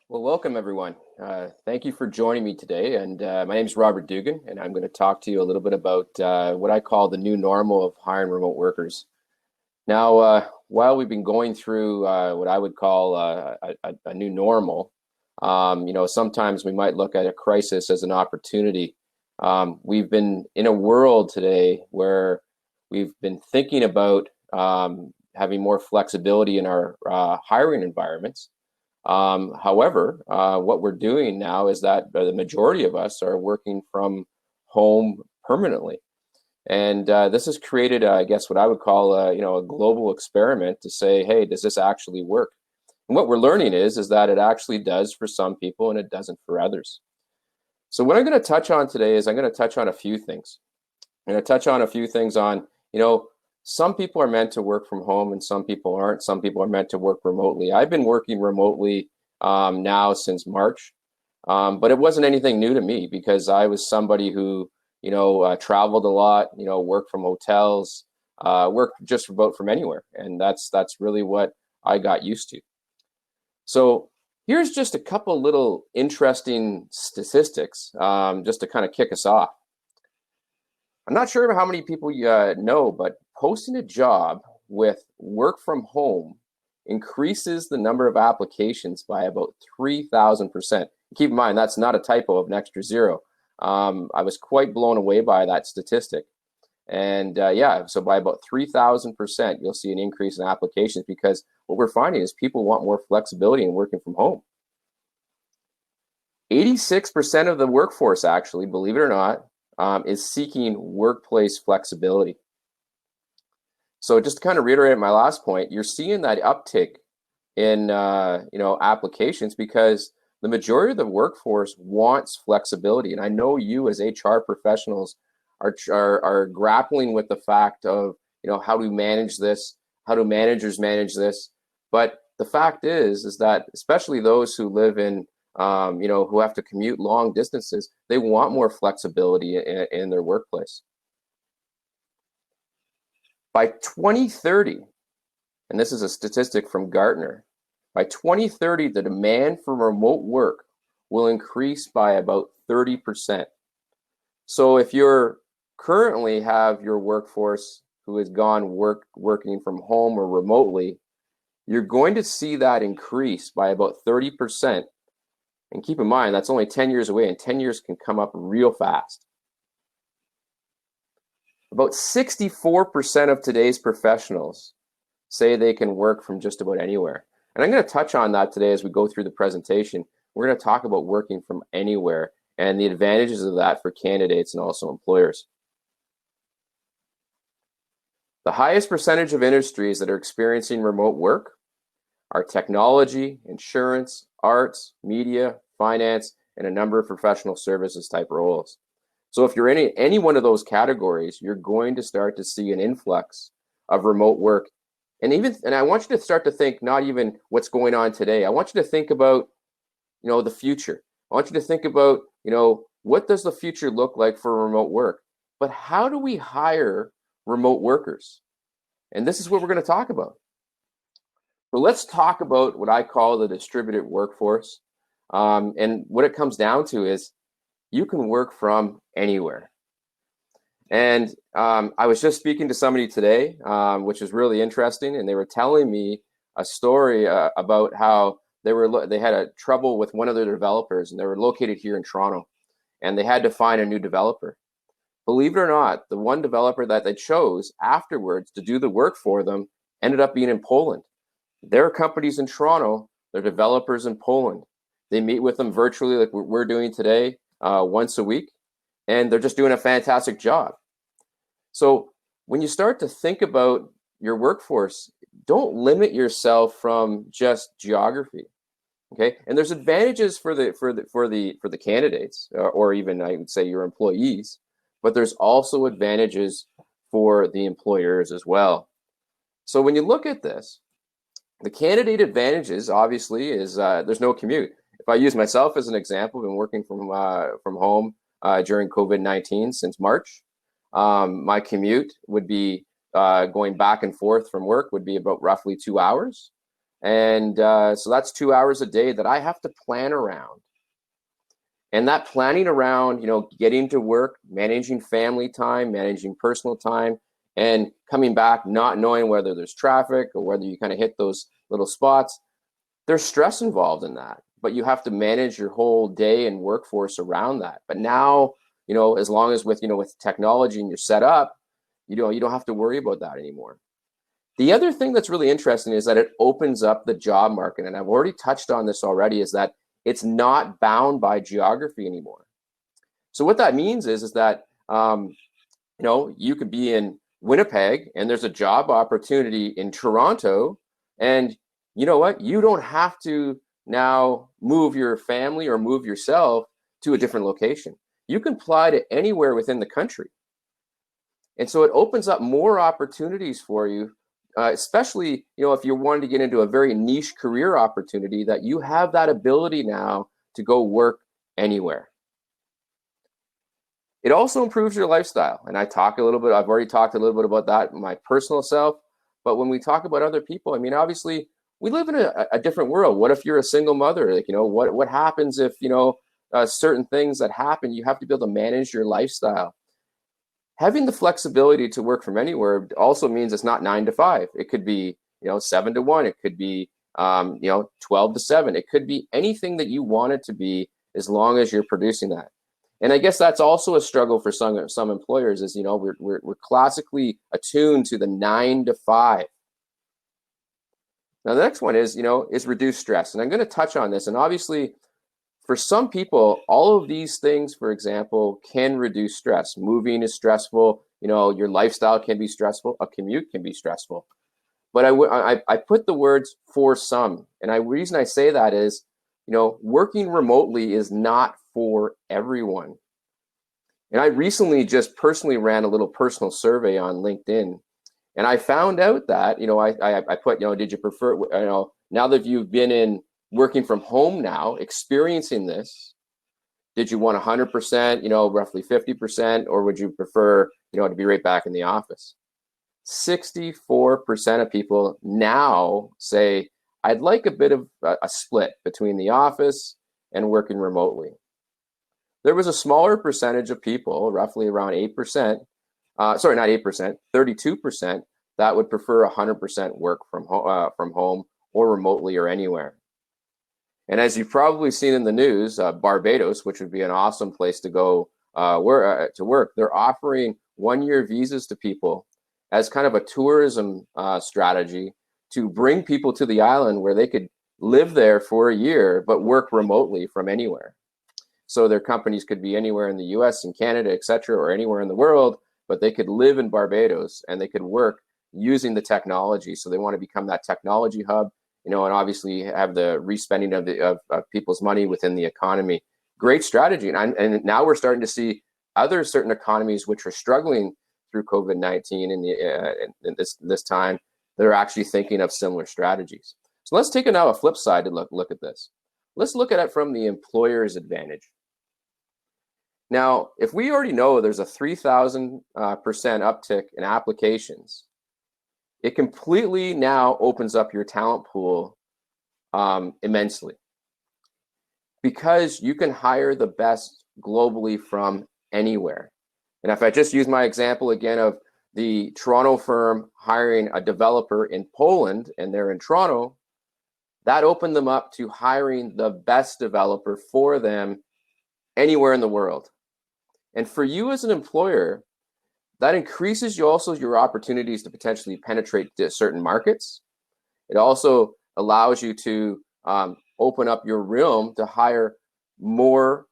Well, welcome everyone. Thank you for joining me today. And my name is Robert Dougan, and I'm going to talk to you a little bit about what I call the new normal of hiring remote workers. Now, while we've been going through what I would call a new normal, sometimes we might look at a crisis as an opportunity. We've been in a world today where we've been thinking about having more flexibility in our hiring environments. However, what we're doing now is that the majority of us are working from home permanently. And this has created, I guess, what I would call, a global experiment to say, hey, does this actually work? And what we're learning is that it actually does for some people and it doesn't for others. So what I'm going to touch on today is I'm going to touch on a few things. I'm going to touch on a few things on, some people are meant to work from home and some people aren't. Some people are meant to work remotely. I've been working remotely now since March, but it wasn't anything new to me because I was somebody who, traveled a lot, worked from hotels, worked just about from anywhere. And that's really what I got used to. So here's just a couple little interesting statistics just to kind of kick us off. I'm not sure how many people know, but posting a job with work from home increases the number of applications by about 3,000%. Keep in mind, that's not a typo of an extra zero. I was quite blown away by that statistic. And so by about 3,000%, you'll see an increase in applications because what we're finding is people want more flexibility in working from home. 86% of the workforce, actually, believe it or not, is seeking workplace flexibility. So just to kind of reiterate my last point, you're seeing that uptick in applications because the majority of the workforce wants flexibility. And I know you as HR professionals are grappling with the fact of, how do we manage this? How do managers manage this? But the fact is that especially those who live in, who have to commute long distances, they want more flexibility in their workplace. By 2030, and this is a statistic from Gartner, by 2030, the demand for remote work will increase by about 30%. So if you're currently have your workforce who has gone working from home or remotely, you're going to see that increase by about 30%. And keep in mind, that's only 10 years away, and 10 years can come up real fast. About 64% of today's professionals say they can work from just about anywhere. And I'm going to touch on that today as we go through the presentation. We're going to talk about working from anywhere and the advantages of that for candidates and also employers. The highest percentage of industries that are experiencing remote work are technology, insurance, arts, media, finance, and a number of professional services type roles. So if you're in any one of those categories, you're going to start to see an influx of remote work. And I want you to start to think not even what's going on today. I want you to think about, the future. I want you to think about, what does the future look like for remote work? But how do we hire remote workers? And this is what we're going to talk about. So let's talk about what I call the distributed workforce. And what it comes down to is you can work from anywhere. And I was just speaking to somebody today, which is really interesting, and they were telling me a story about how they had a trouble with one of their developers, and they were located here in Toronto, and they had to find a new developer. Believe it or not, the one developer that they chose afterwards to do the work for them ended up being in Poland. Their company's in Toronto, their developers in Poland. They meet with them virtually like we're doing today, once a week, and they're just doing a fantastic job. So when you start to think about your workforce, don't limit yourself from just geography. Okay, and there's advantages for the candidates, or even I would say your employees, but there's also advantages for the employers as well. So when you look at this, the candidate advantages obviously is there's no commute. If I use myself as an example, I've been working from home during COVID-19 since March. My commute would be going back and forth from work would be about roughly 2 hours. And so that's 2 hours a day that I have to plan around. And that planning around, getting to work, managing family time, managing personal time, and coming back not knowing whether there's traffic or whether you kind of hit those little spots, there's stress involved in that. But you have to manage your whole day and workforce around that. But now, as long as with technology and you're set up, you don't have to worry about that anymore. The other thing that's really interesting is that it opens up the job market. And I've already touched on this already, is that it's not bound by geography anymore. So what that means is that, you could be in Winnipeg and there's a job opportunity in Toronto. And you know what? You don't have to now move your family or move yourself to a different location. You can apply to anywhere within the country. And so it opens up more opportunities for you, especially, if you're wanting to get into a very niche career opportunity, that you have that ability now to go work anywhere. It also improves your lifestyle. And I've already talked a little bit about that in my personal self. But when we talk about other people, obviously, we live in a different world. What if you're a single mother? What happens if, certain things that happen, you have to be able to manage your lifestyle. Having the flexibility to work from anywhere also means it's not 9 to 5. It could be, 7 to 1. It could be, 12 to 7. It could be anything that you want it to be, as long as you're producing that. And I guess that's also a struggle for some employers is, we're classically attuned to the 9 to 5. Now, the next one is reduce stress. And I'm going to touch on this. And obviously, for some people, all of these things, for example, can reduce stress. Moving is stressful. Your lifestyle can be stressful. A commute can be stressful. But I put the words for some. And the reason I say that is, working remotely is not for everyone. And I recently just personally ran a little personal survey on LinkedIn. And I found out that, I put, did you prefer, now that you've been working from home now, experiencing this, did you want 100%, roughly 50%, or would you prefer, to be right back in the office? 64% of people now say, I'd like a bit of a split between the office and working remotely. There was a smaller percentage of people, roughly around 8%, not 8%, 32%, that would prefer 100% work from home or remotely or anywhere. And as you've probably seen in the news, Barbados, which would be an awesome place to go to work, they're offering 1-year visas to people as kind of a tourism strategy to bring people to the island where they could live there for a year, but work remotely from anywhere. So their companies could be anywhere in the US and Canada, et cetera, or anywhere in the world, but they could live in Barbados and they could work using the technology. So they want to become that technology hub, and obviously have the respending of people's money within the economy. Great strategy. And now we're starting to see other certain economies which are struggling through COVID-19 in this time, that are actually thinking of similar strategies. So let's take now a flip side to look at this. Let's look at it from the employer's advantage. Now, if we already know there's a 3,000% uptick in applications, it completely now opens up your talent pool immensely, because you can hire the best globally from anywhere. And if I just use my example again of the Toronto firm hiring a developer in Poland, and they're in Toronto, that opened them up to hiring the best developer for them anywhere in the world. And for you as an employer, that increases your opportunities to potentially penetrate certain markets. It also allows you to open up your realm to hire more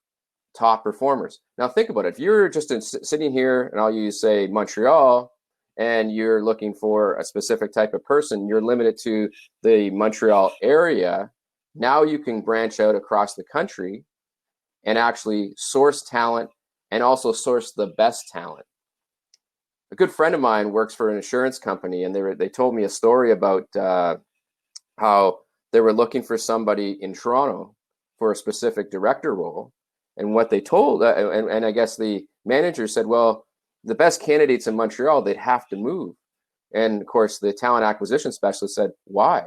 top performers. Now think about it. If you're just sitting here, and I'll use, say, Montreal, and you're looking for a specific type of person, you're limited to the Montreal area. Now you can branch out across the country and actually source talent, and also source the best talent. A good friend of mine works for an insurance company, and they told me a story about how they were looking for somebody in Toronto for a specific director role. And what they told, and I guess the manager said, well, the best candidates in Montreal, they'd have to move. And of course, the talent acquisition specialist said, why?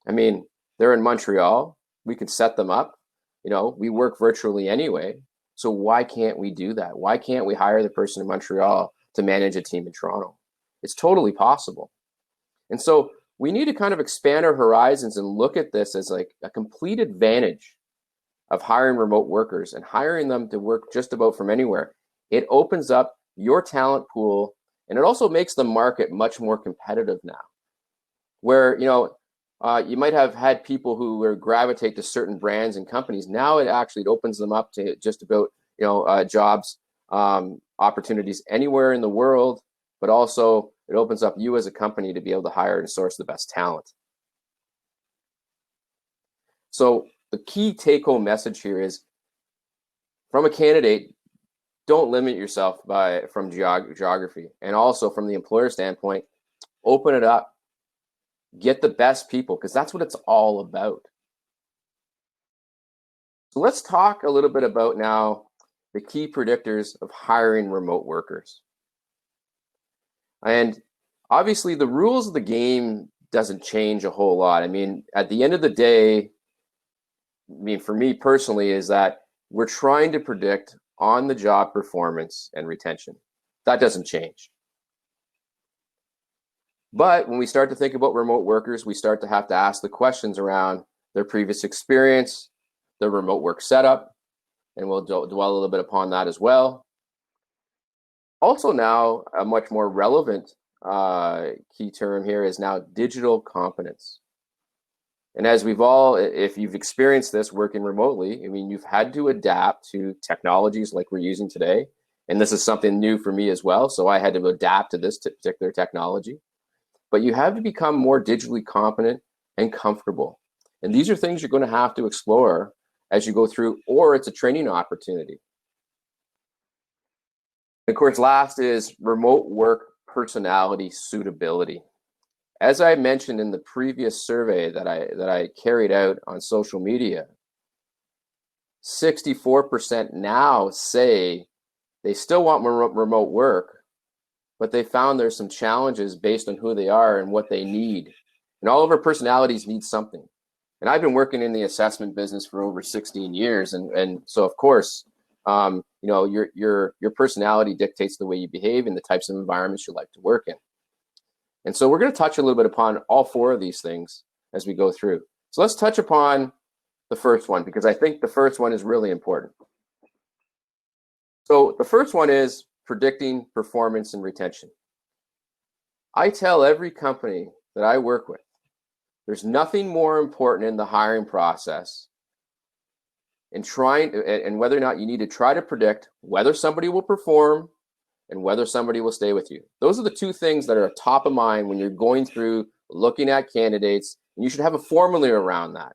I mean, they're in Montreal. We could set them up. We work virtually anyway. So why can't we do that? Why can't we hire the person in Montreal to manage a team in Toronto? It's totally possible. And so we need to kind of expand our horizons and look at this as like a complete advantage of hiring remote workers and hiring them to work just about from anywhere. It opens up your talent pool, and it also makes the market much more competitive now. Where, you might have had people who gravitate to certain brands and companies. Now it opens them up to just about, jobs, opportunities anywhere in the world, but also it opens up you as a company to be able to hire and source the best talent. So the key take-home message here is, from a candidate, don't limit yourself from geography, and also from the employer standpoint, open it up. Get the best people, because that's what it's all about. So let's talk a little bit about now the key predictors of hiring remote workers. And obviously the rules of the game doesn't change a whole lot. I mean, at the end of the day, for me personally, is that we're trying to predict on-the-job performance and retention. That doesn't change. But when we start to think about remote workers, we start to have to ask the questions around their previous experience, their remote work setup, and we'll dwell a little bit upon that as well. Also now, a much more relevant key term here is now digital competence. And as if you've experienced this working remotely, I mean, you've had to adapt to technologies like we're using today. And this is something new for me as well. So I had to adapt to this particular technology. But you have to become more digitally competent and comfortable. And these are things you're going to have to explore as you go through, or it's a training opportunity. Of course, last is remote work personality suitability. As I mentioned in the previous survey that I carried out on social media, 64% now say they still want remote work, but they found there's some challenges based on who they are and what they need. And all of our personalities need something. And I've been working in the assessment business for over 16 years. And so, of course, your personality dictates the way you behave and the types of environments you like to work in. And so we're going to touch a little bit upon all four of these things as we go through. So let's touch upon the first one, because I think the first one is really important. So the first one is predicting performance and retention. I tell every company that I work with, there's nothing more important in the hiring process and whether or not you need to try to predict whether somebody will perform and whether somebody will stay with you. Those are the two things that are top of mind when you're going through looking at candidates, and you should have a formula around that.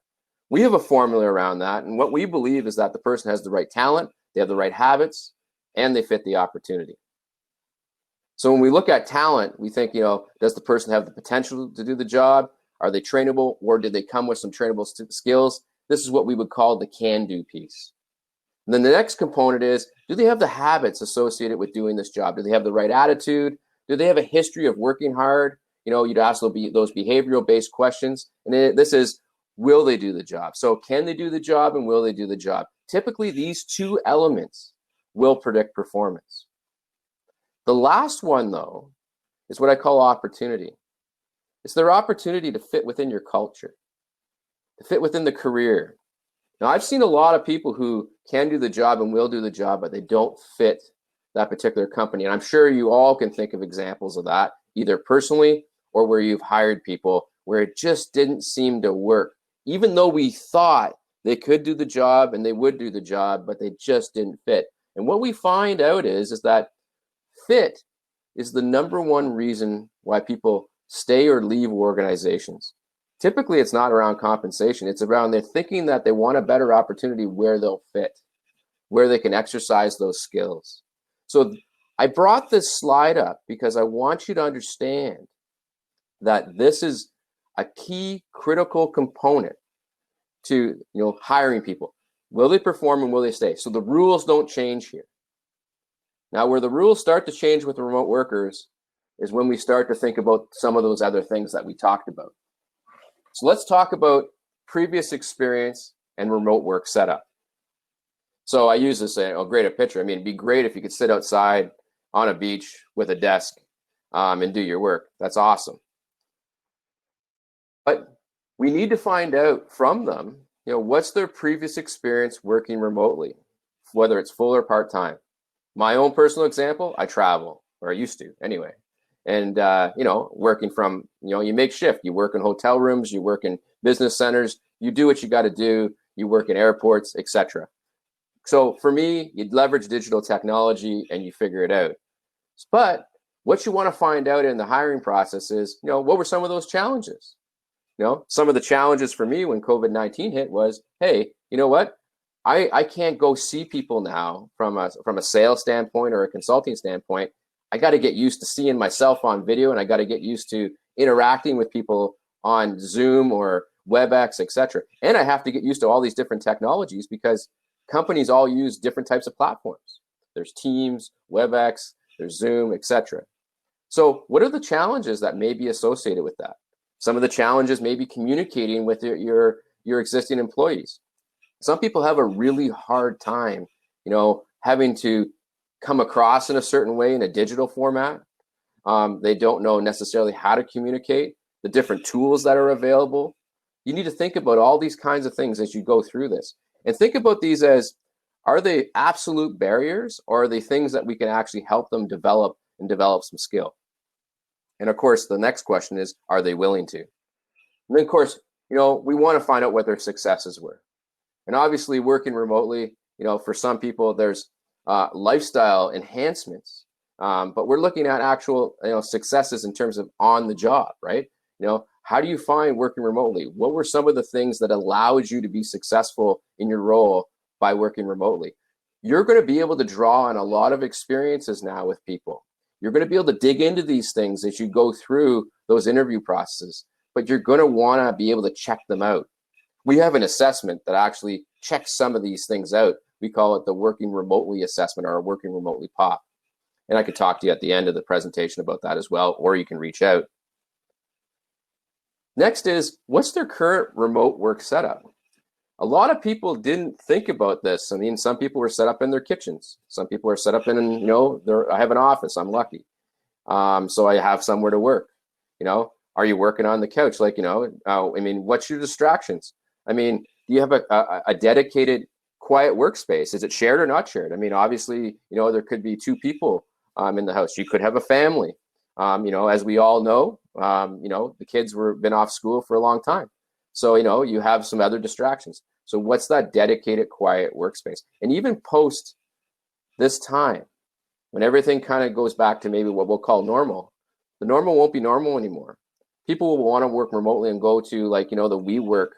We have a formula around that, and what we believe is that the person has the right talent, they have the right habits, and they fit the opportunity. So when we look at talent, we think, does the person have the potential to do the job? Are they trainable, or did they come with some trainable skills? This is what we would call the can-do piece. And then the next component is, do they have the habits associated with doing this job? Do they have the right attitude? Do they have a history of working hard? You'd ask those behavioral-based questions. And this is, will they do the job? So can they do the job, and will they do the job? Typically, these two elements will predict performance. The last one, though, is what I call opportunity. It's their opportunity to fit within your culture, to fit within the career. Now, I've seen a lot of people who can do the job and will do the job, but they don't fit that particular company. And I'm sure you all can think of examples of that, either personally or where you've hired people where it just didn't seem to work, even though we thought they could do the job and they would do the job, but they just didn't fit. And what we find out is that fit is the number one reason why people stay or leave organizations. Typically, it's not around compensation. It's around they're thinking that they want a better opportunity where they'll fit, where they can exercise those skills. So I brought this slide up because I want you to understand that this is a key critical component to hiring people. Will they perform and will they stay? So the rules don't change here. Now, where the rules start to change with remote workers is when we start to think about some of those other things that we talked about. So let's talk about previous experience and remote work setup. So I use this, great a picture. I mean, it'd be great if you could sit outside on a beach with a desk and do your work. That's awesome. But we need to find out from them, what's their previous experience working remotely, whether it's full or part-time. My own personal example, I travel, or I used to anyway. And, working from, you make shift, you work in hotel rooms, you work in business centers, you do what you got to do, you work in airports, etc. So for me, you'd leverage digital technology and you figure it out. But what you want to find out in the hiring process is, what were some of those challenges? Some of the challenges for me when COVID-19 hit was, hey, you know what? I can't go see people now from a sales standpoint or a consulting standpoint. I got to get used to seeing myself on video, and I got to get used to interacting with people on Zoom or WebEx, etc. And I have to get used to all these different technologies because companies all use different types of platforms. There's Teams, WebEx, there's Zoom, etc. So what are the challenges that may be associated with that? Some of the challenges may be communicating with your existing employees. Some people have a really hard time, having to come across in a certain way in a digital format. They don't know necessarily how to communicate, the different tools that are available. You need to think about all these kinds of things as you go through this. And think about these as, are they absolute barriers, or are they things that we can actually help them develop some skill? And of course, the next question is, are they willing to? And then of course, we want to find out what their successes were. And obviously working remotely, for some people, there's lifestyle enhancements, but we're looking at actual, successes in terms of on the job, right? How do you find working remotely? What were some of the things that allowed you to be successful in your role by working remotely? You're going to be able to draw on a lot of experiences now with people. You're going to be able to dig into these things as you go through those interview processes, but you're going to want to be able to check them out. We have an assessment that actually checks some of these things out. We call it the Working Remotely Assessment, or a Working Remotely POP. And I could talk to you at the end of the presentation about that as well, or you can reach out. Next is, what's their current remote work setup? A lot of people didn't think about this. I mean, some people were set up in their kitchens. Some people are set up in, I have an office, I'm lucky. So I have somewhere to work. Are you working on the couch? What's your distractions? I mean, do you have a dedicated quiet workspace? Is it shared or not shared? I mean, obviously, there could be two people in the house. You could have a family. As we all know, the kids been off school for a long time. So, you have some other distractions. So what's that dedicated quiet workspace? And even post this time, when everything kind of goes back to maybe what we'll call normal, the normal won't be normal anymore. People will want to work remotely and go to the WeWork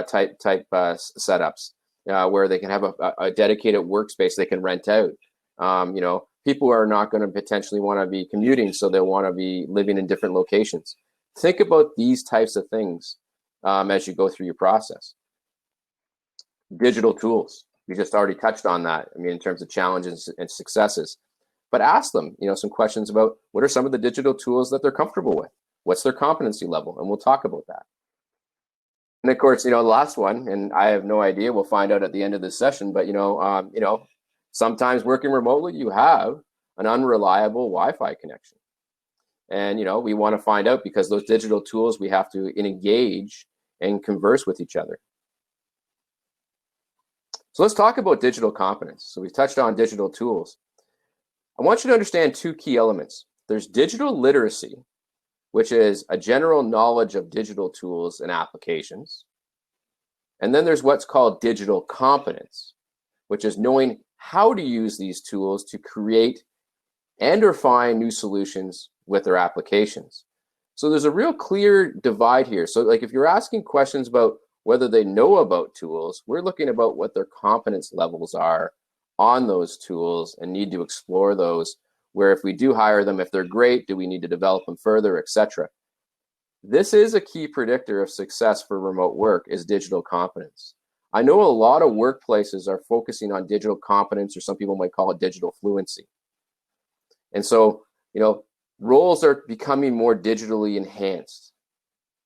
type setups where they can have a dedicated workspace they can rent out. People are not going to potentially want to be commuting, so they'll want to be living in different locations. Think about these types of things as you go through your process. Digital tools, we just already touched on that. I mean, in terms of challenges and successes, but ask them, some questions about what are some of the digital tools that they're comfortable with? What's their competency level? And we'll talk about that. And of course, the last one, and I have no idea, we'll find out at the end of this session, but, sometimes working remotely, you have an unreliable Wi-Fi connection. And, we want to find out, because those digital tools, we have to engage and converse with each other. So let's talk about digital competence. So we've touched on digital tools. I want you to understand two key elements. There's digital literacy, which is a general knowledge of digital tools and applications. And then there's what's called digital competence, which is knowing how to use these tools to create and or find new solutions with their applications. So there's a real clear divide here. So if you're asking questions about whether they know about tools, we're looking about what their competence levels are on those tools and need to explore those, where if we do hire them, if they're great, do we need to develop them further, etc. This is a key predictor of success for remote work, is digital competence. I know a lot of workplaces are focusing on digital competence, or some people might call it digital fluency. And so, roles are becoming more digitally enhanced.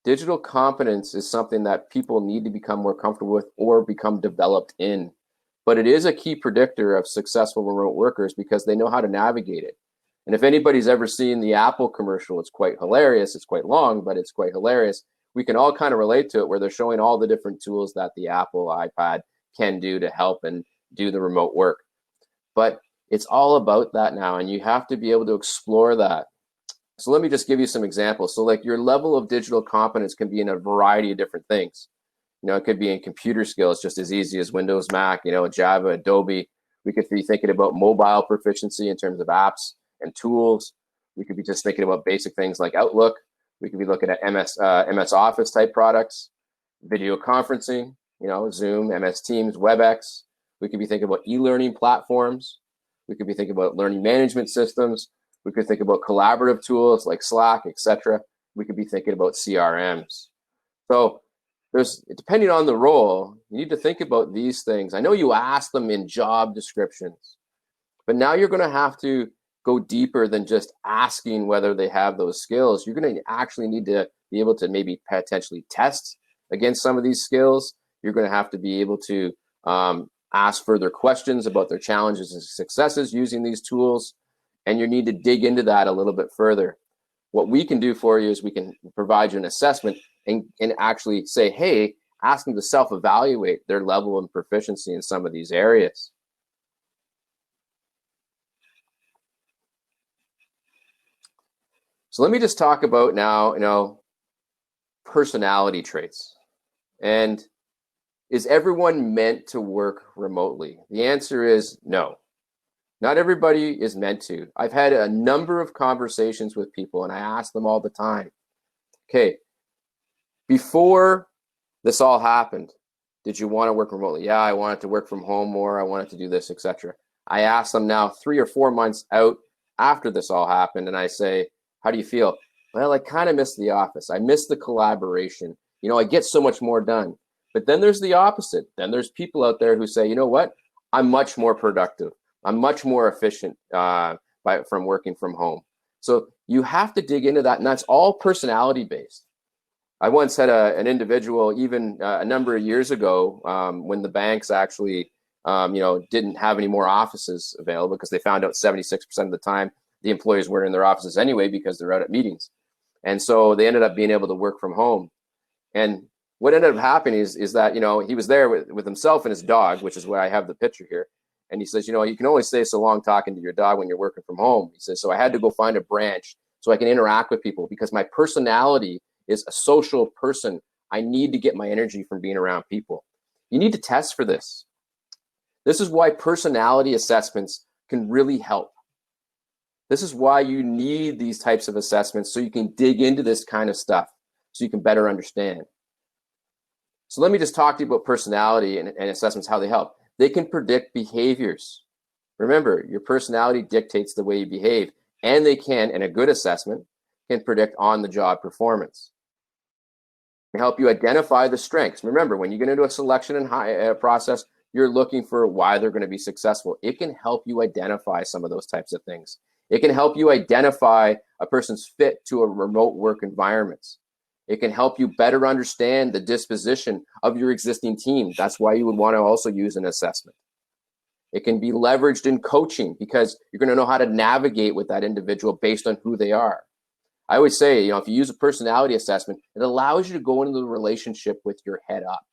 Digital competence is something that people need to become more comfortable with or become developed in. But it is a key predictor of successful remote workers because they know how to navigate it. And if anybody's ever seen the Apple commercial, it's quite hilarious. It's quite long, but it's quite hilarious. We can all kind of relate to it, where they're showing all the different tools that the Apple iPad can do to help and do the remote work. But it's all about that now, and you have to be able to explore that. So let me just give you some examples. So like your level of digital competence can be in a variety of different things. It could be in computer skills, just as easy as Windows, Mac, Java, Adobe. We could be thinking about mobile proficiency in terms of apps and tools. We could be just thinking about basic things like Outlook. We could be looking at MS Office type products, video conferencing, Zoom, MS Teams, WebEx. We could be thinking about e-learning platforms. We could be thinking about learning management systems. We could think about collaborative tools like Slack, etc. We could be thinking about CRMs. So depending on the role, you need to think about these things. I know you ask them in job descriptions, but now you're going to have to go deeper than just asking whether they have those skills. You're going to actually need to be able to maybe potentially test against some of these skills. You're going to have to be able to ask further questions about their challenges and successes using these tools. And you need to dig into that a little bit further. What we can do for you is we can provide you an assessment and actually say, hey, ask them to self-evaluate their level of proficiency in some of these areas. So let me just talk about now, personality traits. And is everyone meant to work remotely? The answer is no. Not everybody is meant to. I've had a number of conversations with people, and I ask them all the time, okay, before this all happened, did you want to work remotely? Yeah, I wanted to work from home more. I wanted to do this, etc. I ask them now 3 or 4 months out after this all happened, and I say, how do you feel? Well, I kind of miss the office. I miss the collaboration. I get so much more done. But then there's the opposite. Then there's people out there who say, you know what? I'm much more productive. I'm much more efficient from working from home. So you have to dig into that, and that's all personality based. I once had an individual, even a number of years ago, when the banks actually, didn't have any more offices available because they found out 76% of the time the employees weren't in their offices anyway because they're out at meetings. And so they ended up being able to work from home. And what ended up happening is that, he was there with himself and his dog, which is where I have the picture here. And he says, you can only stay so long talking to your dog when you're working from home. He says, so I had to go find a branch so I can interact with people because my personality is a social person. I need to get my energy from being around people. You need to test for this. This is why personality assessments can really help. This is why you need these types of assessments so you can dig into this kind of stuff so you can better understand. So let me just talk to you about personality and assessments, how they help. They can predict behaviors. Remember, your personality dictates the way you behave, and they can, in a good assessment, can predict on-the-job performance. They help you identify the strengths. Remember, when you get into a selection and process, you're looking for why they're going to be successful. It can help you identify some of those types of things. It can help you identify a person's fit to a remote work environment. It can help you better understand the disposition of your existing team. That's why you would want to also use an assessment. It can be leveraged in coaching because you're going to know how to navigate with that individual based on who they are. I always say, if you use a personality assessment, it allows you to go into the relationship with your head up.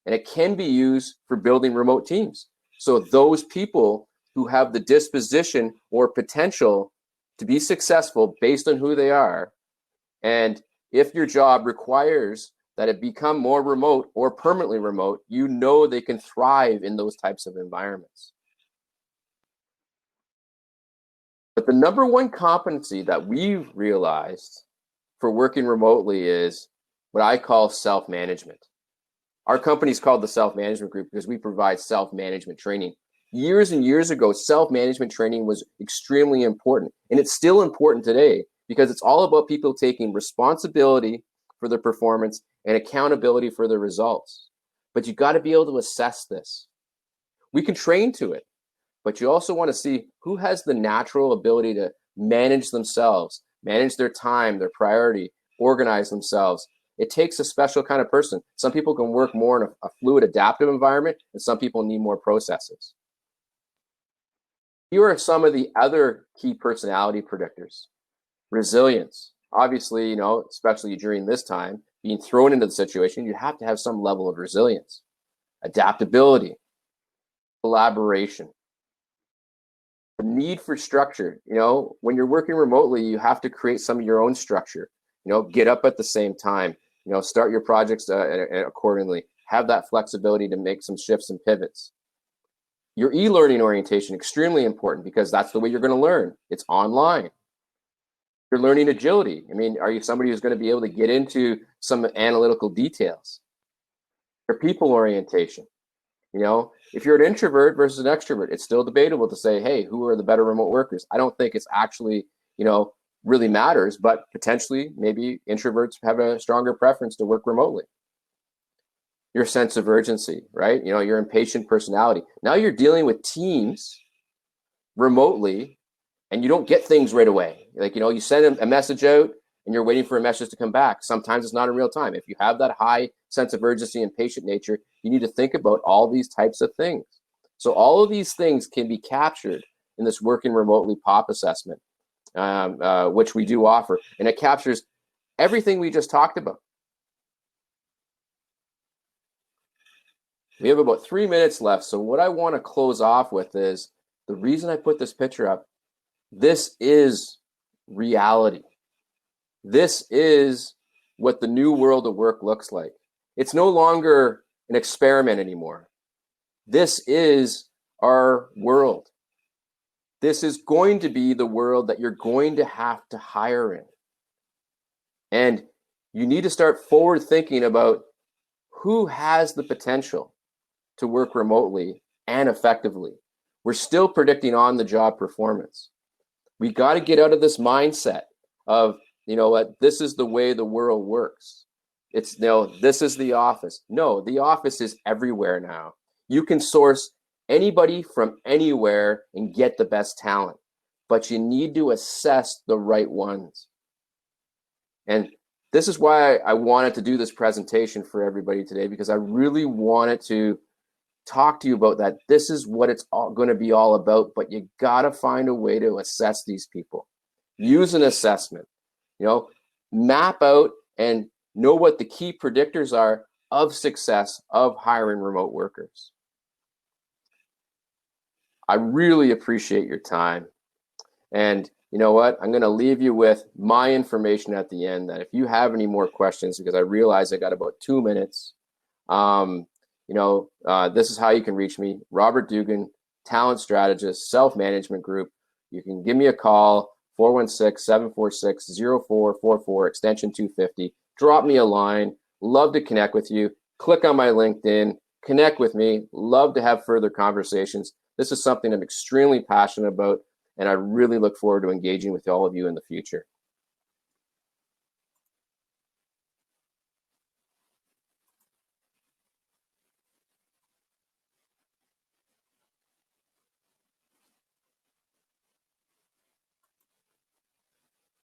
And it can be used for building remote teams. So those people who have the disposition or potential to be successful based on who they are, and if your job requires that it become more remote or permanently remote, they can thrive in those types of environments. But the number one competency that we've realized for working remotely is what I call self-management. Our company is called the Self-Management Group because we provide self-management training. Years and years ago, self-management training was extremely important, and it's still important today because it's all about people taking responsibility for their performance and accountability for their results. But you got to be able to assess this. We can train to it, but you also want to see who has the natural ability to manage themselves, manage their time, their priority, organize themselves. It takes a special kind of person. Some people can work more in a fluid, adaptive environment, and some people need more processes. Here are some of the other key personality predictors. Resilience. Obviously, especially during this time, being thrown into the situation, you have to have some level of resilience. Adaptability, collaboration, the need for structure. When you're working remotely, you have to create some of your own structure. Get up at the same time. Start your projects accordingly. Have that flexibility to make some shifts and pivots. Your e-learning orientation, extremely important because that's the way you're going to learn. It's online. Your learning agility. Are you somebody who's going to be able to get into some analytical details? Your people orientation. If you're an introvert versus an extrovert, it's still debatable to say, hey, who are the better remote workers? I don't think it's actually, really matters, but potentially maybe introverts have a stronger preference to work remotely. Your sense of urgency, right? Your impatient personality. Now you're dealing with teams remotely and you don't get things right away. You send a message out and you're waiting for a message to come back. Sometimes it's not in real time. If you have that high sense of urgency and patient nature, you need to think about all these types of things. So all of these things can be captured in this working remotely POP assessment, which we do offer. And it captures everything we just talked about. We have about 3 minutes left. So what I want to close off with is the reason I put this picture up. This is reality. This is what the new world of work looks like. It's no longer an experiment anymore. This is our world. This is going to be the world that you're going to have to hire in. And you need to start forward thinking about who has the potential to work remotely and effectively. We're still predicting on the job performance. We got to get out of this mindset of, this is the way the world works. It's, this is the office. No, the office is everywhere now. You can source anybody from anywhere and get the best talent, but you need to assess the right ones. And this is why I wanted to do this presentation for everybody today, because I really wanted to talk to you about that. This is what it's all going to be all about, but you got to find a way to assess these people. Use an assessment, map out and know what the key predictors are of success of hiring remote workers. I really appreciate your time. And you know what? I'm going to leave you with my information at the end, that if you have any more questions, because I realize I got about 2 minutes, this is how you can reach me. Robert Dougan, talent strategist, self-management group. You can give me a call, 416-746-0444, extension 250. Drop me a line. Love to connect with you. Click on my LinkedIn. Connect with me. Love to have further conversations. This is something I'm extremely passionate about, and I really look forward to engaging with all of you in the future.